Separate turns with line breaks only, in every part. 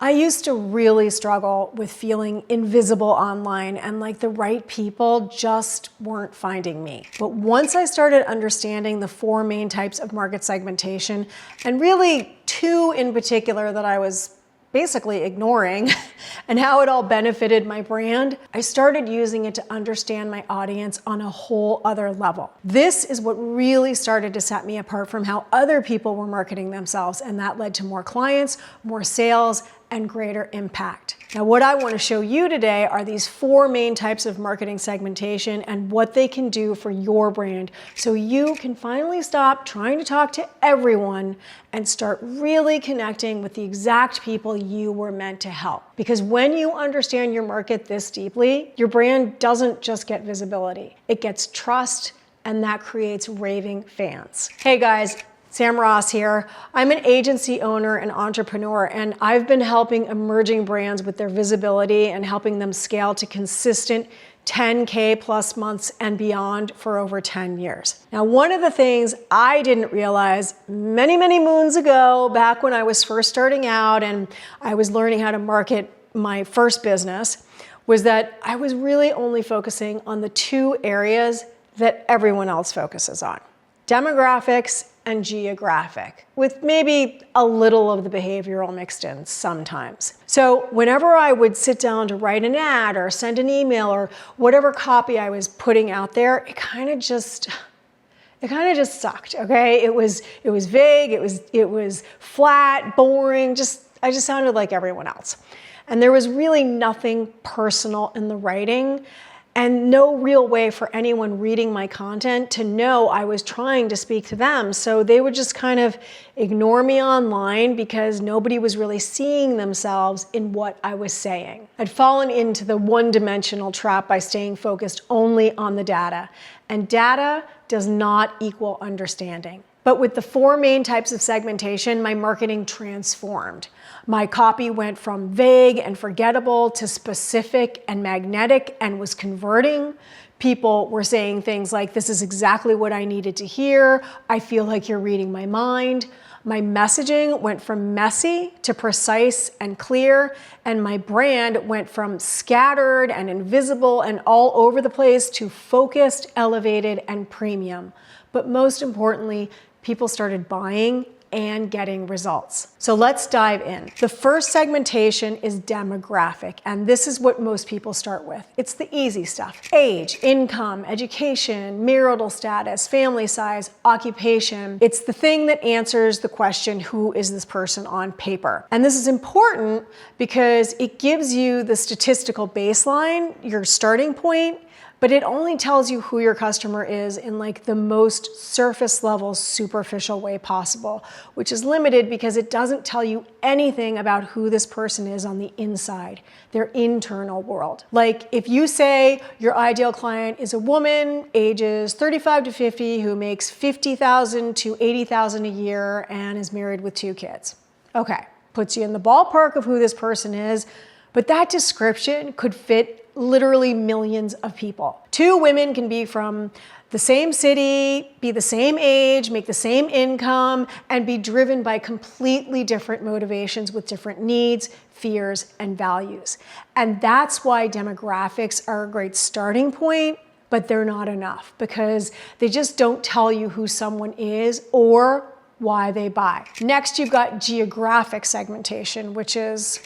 I used to really struggle with feeling invisible online and like the right people just weren't finding me. But once I started understanding the 4 main types of market segmentation, and really 2 in particular that I was basically ignoring, and how it all benefited my brand, I started using it to understand my audience on a whole other level. This is what really started to set me apart from how other people were marketing themselves, and that led to more clients, more sales, and greater impact. Now, what I want to show you today are these 4 main types of marketing segmentation and what they can do for your brand, so you can finally stop trying to talk to everyone and start really connecting with the exact people you were meant to help. Because when you understand your market this deeply, your brand doesn't just get visibility, it gets trust, and that creates raving fans. Hey guys, Sam Ross here. I'm an agency owner and entrepreneur, and I've been helping emerging brands with their visibility and helping them scale to consistent 10K plus months and beyond for over 10 years. Now, one of the things I didn't realize many, many moons ago, back when I was first starting out and I was learning how to market my first business, was that I was really only focusing on the 2 areas that everyone else focuses on: demographics and geographic, with maybe a little of the behavioral mixed in sometimes. So whenever I would sit down to write an ad or send an email or whatever copy I was putting out there, it kind of just sucked, okay? It was vague, it was flat, boring, I just sounded like everyone else. And there was really nothing personal in the writing, and no real way for anyone reading my content to know I was trying to speak to them. So they would just kind of ignore me online because nobody was really seeing themselves in what I was saying. I'd fallen into the one-dimensional trap by staying focused only on the data. And data does not equal understanding. But with the 4 main types of segmentation, my marketing transformed. My copy went from vague and forgettable to specific and magnetic and was converting. People were saying things like, "This is exactly what I needed to hear. I feel like you're reading my mind." My messaging went from messy to precise and clear, and my brand went from scattered and invisible and all over the place to focused, elevated, and premium. But most importantly, people started buying and getting results. So let's dive in. The first segmentation is demographic, and this is what most people start with. It's the easy stuff: age, income, education, marital status, family size, occupation. It's the thing that answers the question, who is this person on paper? And this is important because it gives you the statistical baseline, your starting point, but it only tells you who your customer is in like the most surface level, superficial way possible, which is limited because it doesn't tell you anything about who this person is on the inside, their internal world. Like if you say your ideal client is a woman, ages 35 to 50, who makes $50,000 to $80,000 a year and is married with 2 kids. Okay, puts you in the ballpark of who this person is, but that description could fit literally millions of people. 2 women can be from the same city, be the same age, make the same income, and be driven by completely different motivations with different needs, fears, and values. And that's why demographics are a great starting point, but they're not enough because they just don't tell you who someone is or why they buy. Next, you've got geographic segmentation, which is,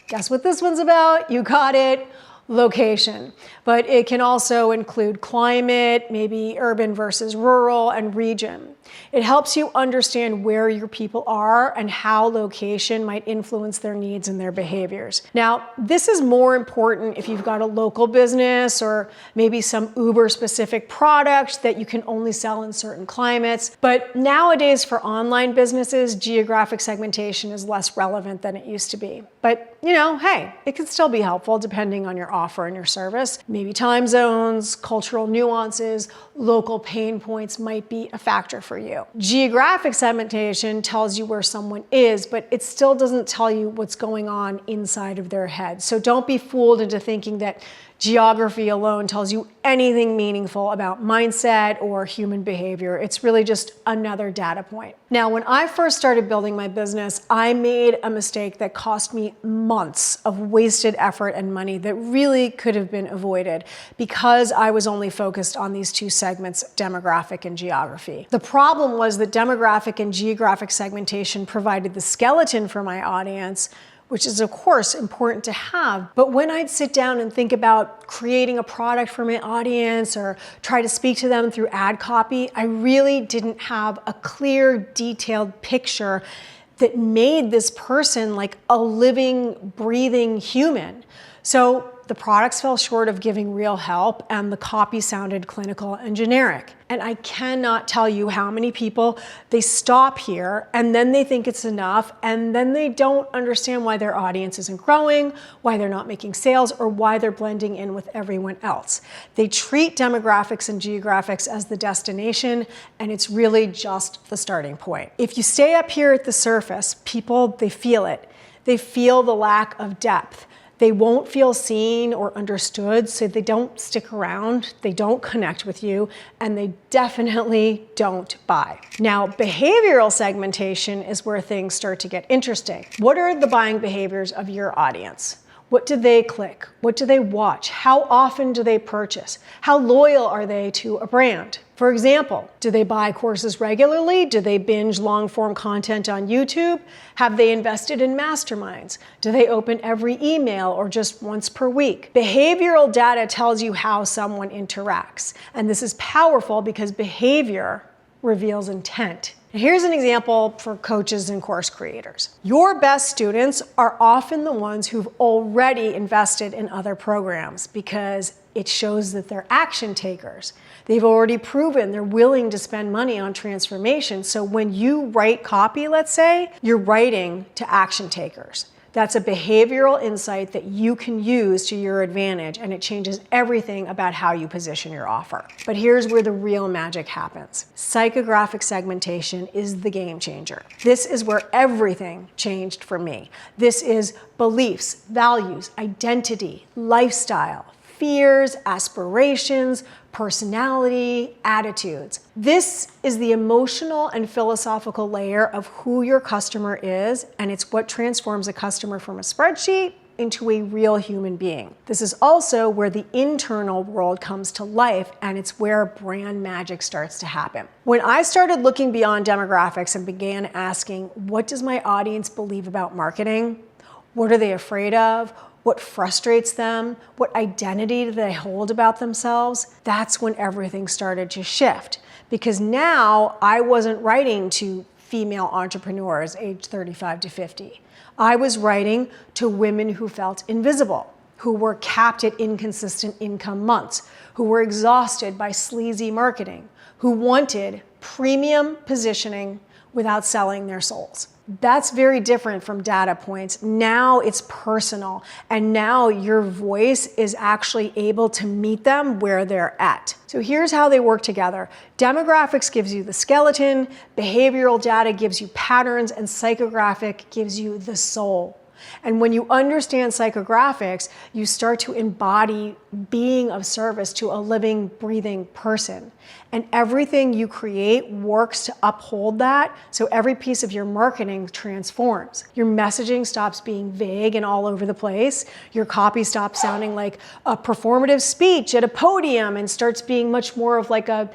guess what this one's about? You got it. Location, but it can also include climate, maybe urban versus rural, and region. It helps you understand where your people are and how location might influence their needs and their behaviors. Now, this is more important if you've got a local business or maybe some Uber-specific product that you can only sell in certain climates. But nowadays for online businesses, geographic segmentation is less relevant than it used to be. But you know, hey, it can still be helpful depending on your offer and your service. Maybe time zones, cultural nuances, local pain points might be a factor for you. Geographic segmentation tells you where someone is, but it still doesn't tell you what's going on inside of their head. So don't be fooled into thinking that geography alone tells you anything meaningful about mindset or human behavior. It's really just another data point. Now, when I first started building my business, I made a mistake that cost me months of wasted effort and money that really could have been avoided because I was only focused on these two segments, demographic and geography. The problem was that demographic and geographic segmentation provided the skeleton for my audience, which is of course important to have. But when I'd sit down and think about creating a product for my audience or try to speak to them through ad copy, I really didn't have a clear, detailed picture that made this person like a living, breathing human. So the products fell short of giving real help and the copy sounded clinical and generic. And I cannot tell you how many people, they stop here and then they think it's enough and then they don't understand why their audience isn't growing, why they're not making sales, or why they're blending in with everyone else. They treat demographics and geographics as the destination, and it's really just the starting point. If you stay up here at the surface, people, they feel it. They feel the lack of depth. They won't feel seen or understood, so they don't stick around, they don't connect with you, and they definitely don't buy. Now, behavioral segmentation is where things start to get interesting. What are the buying behaviors of your audience? What do they click? What do they watch? How often do they purchase? How loyal are they to a brand? For example, do they buy courses regularly? Do they binge long-form content on YouTube? Have they invested in masterminds? Do they open every email or just once per week? Behavioral data tells you how someone interacts. And this is powerful because behavior reveals intent. Here's an example for coaches and course creators. Your best students are often the ones who've already invested in other programs because it shows that they're action takers. They've already proven they're willing to spend money on transformation. So when you write copy, let's say, you're writing to action takers. That's a behavioral insight that you can use to your advantage, and it changes everything about how you position your offer. But here's where the real magic happens. Psychographic segmentation is the game changer. This is where everything changed for me. This is beliefs, values, identity, lifestyle, fears, aspirations, personality, attitudes. This is the emotional and philosophical layer of who your customer is, and it's what transforms a customer from a spreadsheet into a real human being. This is also where the internal world comes to life, and it's where brand magic starts to happen. When I started looking beyond demographics and began asking, what does my audience believe about marketing? What are they afraid of? What frustrates them? What identity do they hold about themselves? That's when everything started to shift. Because now I wasn't writing to female entrepreneurs aged 35 to 50. I was writing to women who felt invisible, who were capped at inconsistent income months, who were exhausted by sleazy marketing, who wanted premium positioning without selling their souls. That's very different from data points. Now it's personal, and now your voice is actually able to meet them where they're at. So here's how they work together. Demographics gives you the skeleton, behavioral data gives you patterns, and psychographic gives you the soul. And when you understand psychographics, you start to embody being of service to a living, breathing person. And everything you create works to uphold that, so every piece of your marketing transforms. Your messaging stops being vague and all over the place. Your copy stops sounding like a performative speech at a podium and starts being much more of like a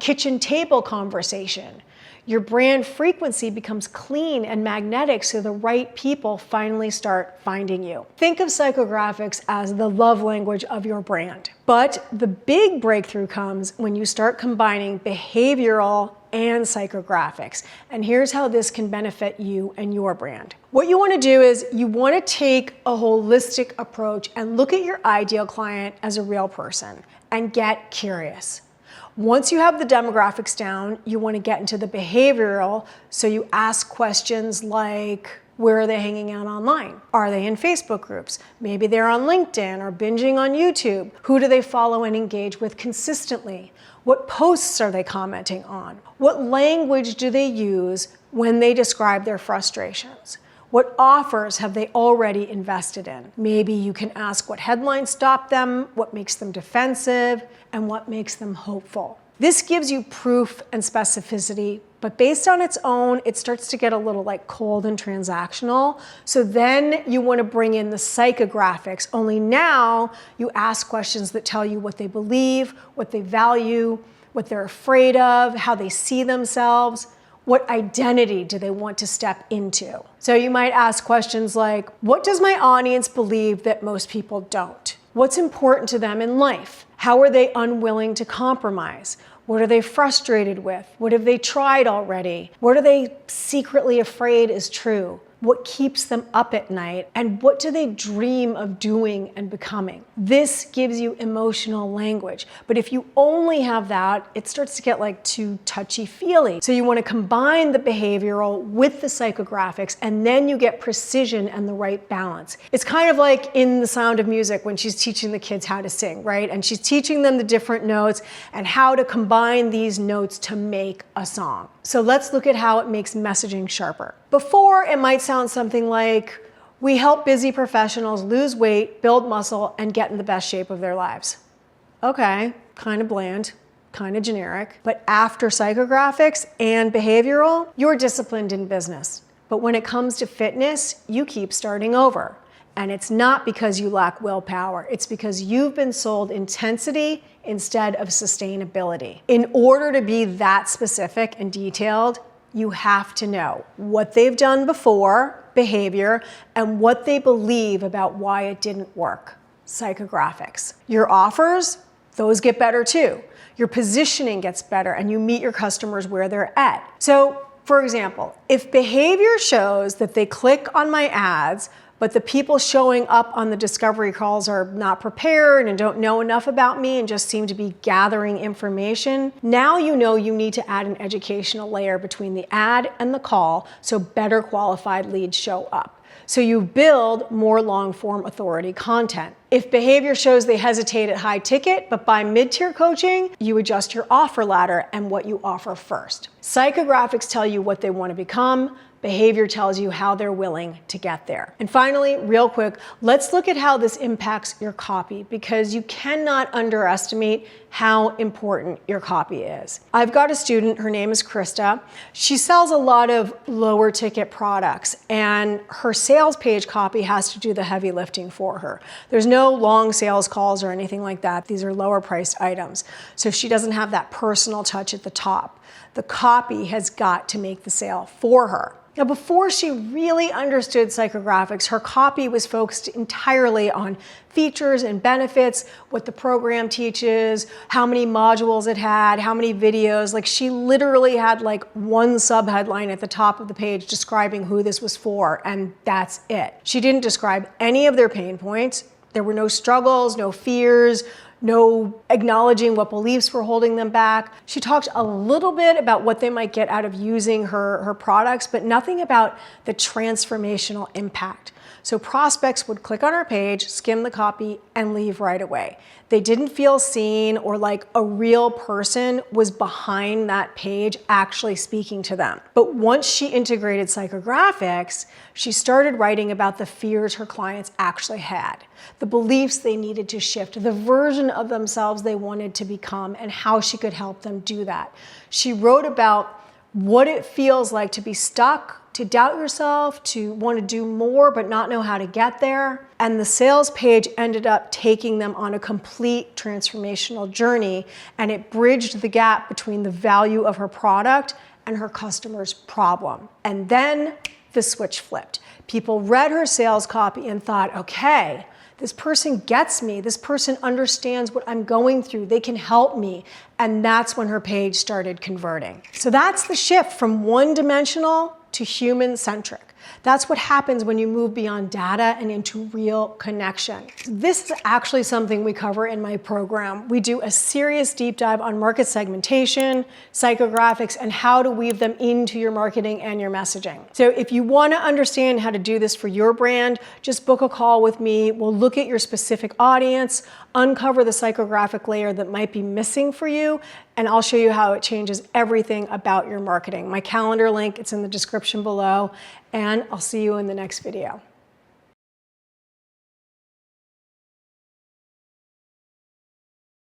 kitchen table conversation. Your brand frequency becomes clean and magnetic, so the right people finally start finding you. Think of psychographics as the love language of your brand. But the big breakthrough comes when you start combining behavioral and psychographics. And here's how this can benefit you and your brand. What you want to do is you want to take a holistic approach and look at your ideal client as a real person and get curious. Once you have the demographics down, you want to get into the behavioral, so you ask questions like, Where are they hanging out online? Are they in Facebook groups? Maybe they're on LinkedIn or binging on YouTube. Who do they follow and engage with consistently? What posts are they commenting on? What language do they use when they describe their frustrations? What offers have they already invested in? Maybe you can ask what headlines stop them, what makes them defensive, and what makes them hopeful. This gives you proof and specificity, but based on its own, it starts to get a little like cold and transactional. So then you want to bring in the psychographics, only now you ask questions that tell you what they believe, what they value, what they're afraid of, how they see themselves. What identity do they want to step into? So you might ask questions like, what does my audience believe that most people don't? What's important to them in life? How are they unwilling to compromise? What are they frustrated with? What have they tried already? What are they secretly afraid is true? What keeps them up at night? And what do they dream of doing and becoming? This gives you emotional language. But if you only have that, it starts to get like too touchy-feely. So you want to combine the behavioral with the psychographics, and then you get precision and the right balance. It's kind of like in The Sound of Music when she's teaching the kids how to sing, right? And she's teaching them the different notes and how to combine these notes to make a song. So let's look at how it makes messaging sharper. Before, it might sound something like, we help busy professionals lose weight, build muscle, and get in the best shape of their lives. Okay, kind of bland, kind of generic. But after psychographics and behavioral, you're disciplined in business. But when it comes to fitness, you keep starting over. And it's not because you lack willpower. It's because you've been sold intensity instead of sustainability. In order to be that specific and detailed, you have to know what they've done before, behavior, and what they believe about why it didn't work, psychographics. Your offers, those get better too. Your positioning gets better and you meet your customers where they're at. So, for example, if behavior shows that they click on my ads, but the people showing up on the discovery calls are not prepared and don't know enough about me and just seem to be gathering information, now you know you need to add an educational layer between the ad and the call so better qualified leads show up. So you build more long-form authority content. If behavior shows they hesitate at high ticket, but buy mid-tier coaching, you adjust your offer ladder and what you offer first. Psychographics tell you what they want to become. Behavior tells you how they're willing to get there. And finally, real quick, let's look at how this impacts your copy, because you cannot underestimate how important your copy is. I've got a student, her name is Krista. She sells a lot of lower ticket products, and her sales page copy has to do the heavy lifting for her. There's no long sales calls or anything like that. These are lower priced items. So she doesn't have that personal touch at the top. The copy has got to make the sale for her. Now, before she really understood psychographics, her copy was focused entirely on features and benefits, what the program teaches, how many modules it had, how many videos. Like, she literally had like one subheadline at the top of the page describing who this was for, and that's it. She didn't describe any of their pain points. There were no struggles, no fears, no acknowledging what beliefs were holding them back. She talked a little bit about what they might get out of using her products, but nothing about the transformational impact. So prospects would click on her page, skim the copy, and leave right away. They didn't feel seen or like a real person was behind that page actually speaking to them. But once she integrated psychographics, she started writing about the fears her clients actually had, the beliefs they needed to shift, the version of themselves they wanted to become, and how she could help them do that. She wrote about what it feels like to be stuck, to doubt yourself, to want to do more but not know how to get there. And the sales page ended up taking them on a complete transformational journey, and it bridged the gap between the value of her product and her customer's problem. And then the switch flipped. People read her sales copy and thought, okay, this person gets me. This person understands what I'm going through. They can help me. And that's when her page started converting. So that's the shift from one-dimensional to human-centric. That's what happens when you move beyond data and into real connection. This is actually something we cover in my program. We do a serious deep dive on market segmentation, psychographics, and how to weave them into your marketing and your messaging. So if you want to understand how to do this for your brand, just book a call with me. We'll look at your specific audience, uncover the psychographic layer that might be missing for you, and I'll show you how it changes everything about your marketing. My calendar link, it's in the description below, and I'll see you in the next video.